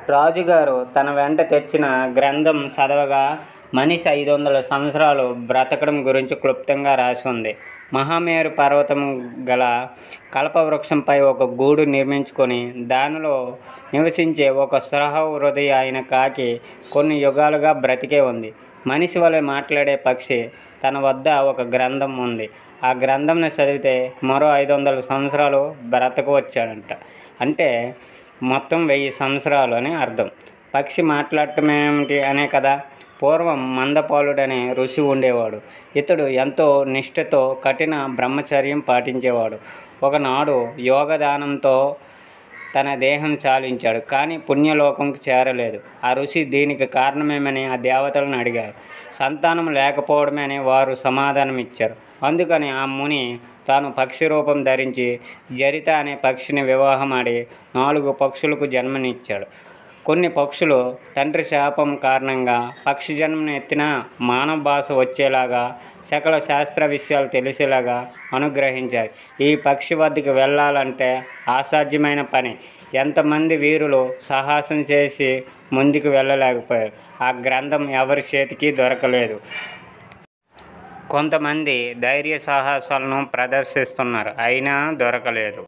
రాజుగారు తన వెంట తెచ్చిన గ్రంథం చదవగా మనిషి 500 సంవత్సరాలు బ్రతకడం గురించి క్లుప్తంగా రాసి ఉంది. మహామేరు పర్వతం గల కల్పవృక్షంపై ఒక గూడు నిర్మించుకొని దానిలో నివసించే ఒక హృదయ అయిన కాకి కొన్ని యుగాలుగా బ్రతికే ఉంది. మనిషి వలె మాట్లాడే పక్షి తన వద్ద ఒక గ్రంథం ఉంది. ఆ గ్రంథంను చదివితే మరో 500 సంవత్సరాలు బ్రతకవచ్చంట. అంటే మొత్తం 1000 సంవత్సరాలు అని అర్థం. పక్షి మాట్లాడటం ఏమిటి అనే కదా. పూర్వం మందపాలుడనే ఋషి ఉండేవాడు. ఇతడు ఎంతో నిష్ఠతో కఠిన బ్రహ్మచర్యం పాటించేవాడు. ఒకనాడు యోగదానంతో తన దేహం చాలించాడు, కానీ పుణ్యలోకంకి చేరలేదు. ఆ ఋషి దీనికి కారణమేమని ఆ దేవతలను అడిగారు. సంతానం లేకపోవడమే అని వారు సమాధానం ఇచ్చారు. అందుకని ఆ ముని తాను పక్షి రూపం ధరించి జరిత అనే పక్షిని వివాహమాడి 4 పక్షులకు జన్మనిచ్చాడు. కొన్ని పక్షులు తండ్రి శాపం కారణంగా పక్షి జన్మను ఎత్తినా మానవ భాష వచ్చేలాగా, సకల శాస్త్ర విషయాలు తెలిసేలాగా అనుగ్రహించాయి. ఈ పక్షి వద్దకు వెళ్ళాలంటే అసాధ్యమైన పని. ఎంతమంది వీరులు సాహసం చేసి ముందుకు వెళ్ళలేకపోయారు. ఆ గ్రంథం ఎవరి చేతికి దొరకలేదు. కొంతమంది ధైర్య సాహసాలను ప్రదర్శిస్తున్నారు, అయినా దొరకలేదు.